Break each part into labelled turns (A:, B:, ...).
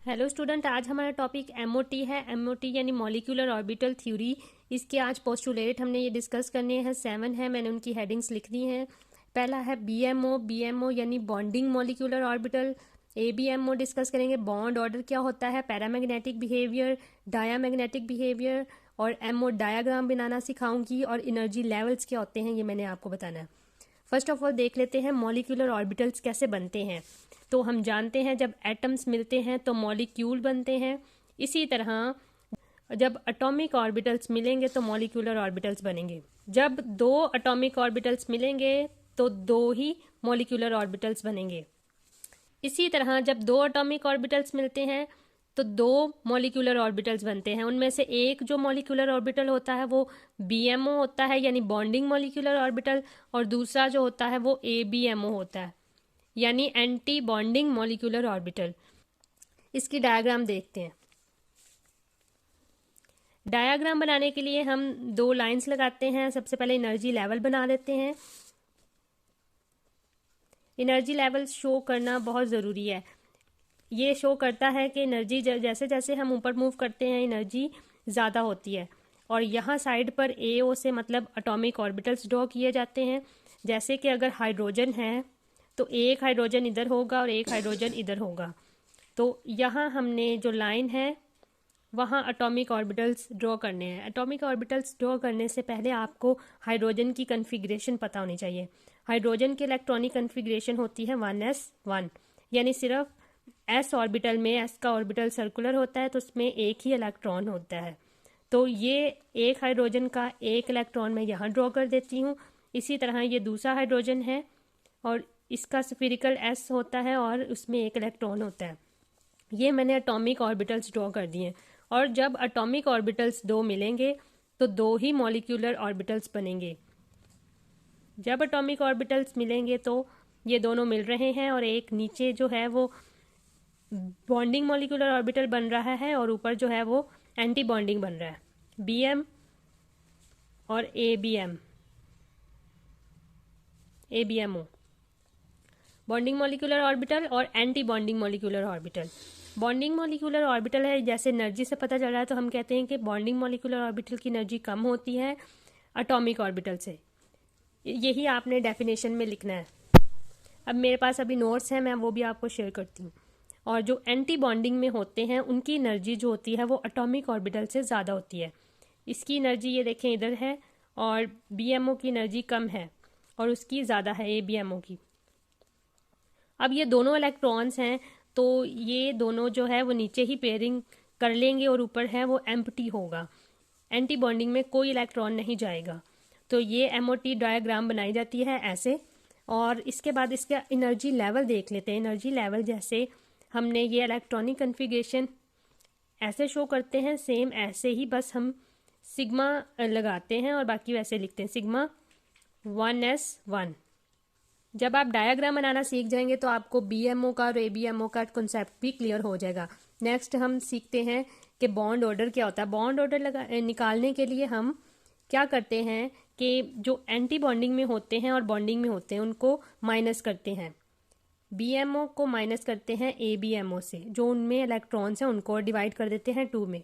A: Hello student, आज हमारा topic MOT है। एमओटी यानी मॉलिक्यूलर ऑर्बिटल थ्योरी। इसके आज पोस्टुलेट हमने ये डिस्कस करने हैं। 7 है, मैंने उनकी हेडिंग्स लिख दी हैं। पहला है बीएमओ। बीएमओ यानी bonding molecular orbital. ABMO discuss करेंगे, बॉन्ड ऑर्डर क्या होता है, पैरामैग्नेटिक बिहेवियर, डायामैग्नेटिक बिहेवियर, और एमओ डायाग्राम बनाना सिखाऊंगी, और एनर्जी लेवल्स क्या होते हैं ये मैंने आपको बताना है। फर्स्ट ऑफ ऑल देख लेते हैं मॉलिक्यूलर ऑर्बिटल्स कैसे बनते हैं। तो हम जानते हैं जब एटम्स मिलते हैं तो मॉलिक्यूल बनते हैं। इसी तरह जब एटॉमिक ऑर्बिटल्स मिलेंगे तो मॉलिक्यूलर ऑर्बिटल्स बनेंगे। जब दो एटॉमिक ऑर्बिटल्स मिलेंगे तो दो ही मॉलिक्यूलर ऑर्बिटल्स बनेंगे। इसी तरह जब दो एटॉमिक ऑर्बिटल्स मिलते हैं तो दो मॉलिक्यूलर ऑर्बिटल्स बनते हैं। उनमें से एक जो मॉलिक्यूलर ऑर्बिटल होता है वो बीएमओ होता है यानी बॉन्डिंग मॉलिक्यूलर ऑर्बिटल, और दूसरा जो होता है वो एबीएमओ होता है यानी एंटी बॉन्डिंग मॉलिक्यूलर ऑर्बिटल। इसकी डायग्राम देखते हैं। डायग्राम बनाने के लिए हम दो लाइंस लगाते हैं। सबसे पहले एनर्जी लेवल बना देते हैं। एनर्जी लेवल शो करना बहुत ज़रूरी है। ये शो करता है कि एनर्जी जैसे जैसे हम ऊपर मूव करते हैं एनर्जी ज़्यादा होती है। और यहाँ साइड पर ए ओ से मतलब एटॉमिक ऑर्बिटल्स ड्रॉ किए जाते हैं। जैसे कि अगर हाइड्रोजन है तो एक हाइड्रोजन इधर होगा और एक हाइड्रोजन इधर होगा। तो यहाँ हमने जो लाइन है वहाँ एटॉमिक ऑर्बिटल्स ड्रॉ करने हैं। एटॉमिक ऑर्बिटल्स ड्रॉ करने से पहले आपको हाइड्रोजन की कन्फिग्रेशन पता होनी चाहिए। हाइड्रोजन की इलेक्ट्रॉनिक कन्फिग्रेशन होती है 1s1, यानी सिर्फ एस ऑर्बिटल में एस का ऑर्बिटल सर्कुलर होता है तो उसमें एक ही इलेक्ट्रॉन होता है। तो ये एक हाइड्रोजन का एक इलेक्ट्रॉन मैं यहाँ ड्रॉ कर देती हूँ। इसी तरह ये दूसरा हाइड्रोजन है और इसका स्फीरिकल एस होता है और उसमें एक इलेक्ट्रॉन होता है। ये मैंने एटॉमिक ऑर्बिटल्स ड्रॉ कर दिए। और जब एटॉमिक ऑर्बिटल्स दो मिलेंगे तो दो ही मॉलिक्यूलर ऑर्बिटल्स बनेंगे। जब एटॉमिक ऑर्बिटल्स मिलेंगे तो ये दोनों मिल रहे हैं और एक नीचे जो है वो बॉन्डिंग मॉलिक्यूलर ऑर्बिटल बन रहा है और ऊपर जो है वो एंटी बॉन्डिंग बन रहा है, बीएम और एबीएमओ, बॉन्डिंग मॉलिक्यूलर ऑर्बिटल और anti bonding molecular orbital. Bonding molecular orbital है, जैसे एनर्जी से पता चल रहा है तो हम कहते हैं कि बॉन्डिंग मॉलिक्यूलर ऑर्बिटल की एनर्जी कम होती है एटॉमिक ऑर्बिटल से। यही आपने डेफिनेशन में लिखना है। अब मेरे पास अभी नोट्स हैं, मैं वो भी आपको शेयर करती हूँ। और जो एंटी बॉन्डिंग में होते हैं उनकी एनर्जी जो होती है वो एटॉमिक ऑर्बिटल से ज़्यादा होती है। इसकी एनर्जी ये देखें इधर है और बीएमओ की एनर्जी कम है और उसकी ज़्यादा है एबीएमओ की। अब ये दोनों इलेक्ट्रॉन्स हैं तो ये दोनों जो है वो नीचे ही पेयरिंग कर लेंगे और ऊपर है वो एम्प्टी होगा। एंटी बॉन्डिंग में कोई इलेक्ट्रॉन नहीं जाएगा। तो ये एमओटी डायग्राम बनाई जाती है ऐसे। और इसके बाद इसका एनर्जी लेवल देख लेते हैं। एनर्जी लेवल जैसे हमने ये इलेक्ट्रॉनिक कन्फिग्रेशन ऐसे शो करते हैं, सेम ऐसे ही बस हम सिग्मा लगाते हैं और बाकी वैसे लिखते हैं, सिग्मा 1s1। जब आप डायग्राम बनाना सीख जाएंगे तो आपको बीएमओ का और एबीएमओ का कॉन्सेप्ट भी क्लियर हो जाएगा। नेक्स्ट हम सीखते हैं कि बॉन्ड ऑर्डर क्या होता है। बॉन्ड ऑर्डर निकालने के लिए हम क्या करते हैं कि जो एंटी बॉन्डिंग में होते हैं और बॉन्डिंग में होते हैं उनको माइनस करते हैं। बीएमओ को माइनस करते हैं एबीएमओ से, जो उनमें इलेक्ट्रॉन्स हैं उनको डिवाइड कर देते हैं 2 में।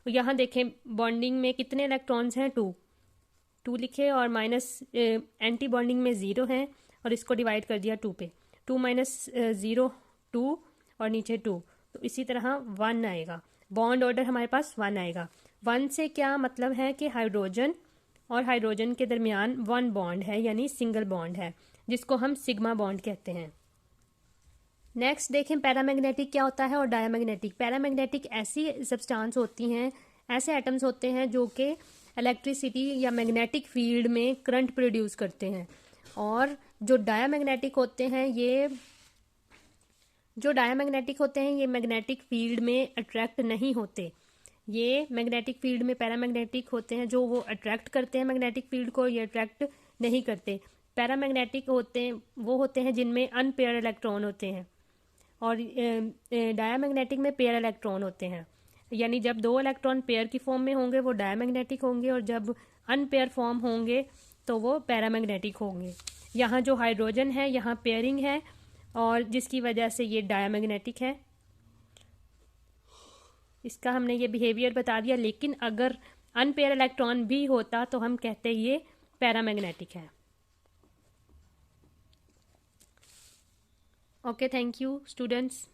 A: यहाँ देखें बॉन्डिंग में कितने इलेक्ट्रॉन्स हैं, 2 लिखे, और माइनस एंटी बॉन्डिंग में 0 है और इसको डिवाइड कर दिया 2 पे। 2 माइनस 0 2 और नीचे 2, तो इसी तरह 1 आएगा। बॉन्ड ऑर्डर हमारे पास 1 आएगा। 1 से क्या मतलब है कि हाइड्रोजन और हाइड्रोजन के दरमियान 1 बॉन्ड है यानी सिंगल बॉन्ड है, जिसको हम सिग्मा बॉन्ड कहते हैं। नेक्स्ट देखें पैरामैग्नेटिक क्या होता है और डायामैग्नेटिक। पैरामैग्नेटिक ऐसी सब्सटेंस होती हैं, ऐसे एटम्स होते हैं जो कि इलेक्ट्रिसिटी या मैग्नेटिक फील्ड में करंट प्रोड्यूस करते हैं। और जो डायामैग्नेटिक होते हैं ये मैग्नेटिक फील्ड में अट्रैक्ट नहीं होते। ये मैग्नेटिक फील्ड में पैरामैग्नेटिक होते हैं, जो वो अट्रैक्ट करते हैं मैग्नेटिक फील्ड को, ये अट्रैक्ट नहीं करते। पैरामैग्नेटिक होते हैं वो होते हैं जिनमें अनपेयर इलेक्ट्रॉन होते हैं, और डायामैग्नेटिक में पेयर इलेक्ट्रॉन होते हैं। यानी जब दो इलेक्ट्रॉन पेयर की फॉर्म में होंगे वो डायामैग्नेटिक होंगे और जब अनपेयर फॉर्म होंगे तो वो पैरामैग्नेटिक होंगे। यहाँ जो हाइड्रोजन है यहाँ पेयरिंग है और जिसकी वजह से ये डायामैग्नेटिक है। इसका हमने ये बिहेवियर बता दिया, लेकिन अगर अनपेयर इलेक्ट्रॉन भी होता तो हम कहते ये पैरामैग्नेटिक है। Okay, thank you students.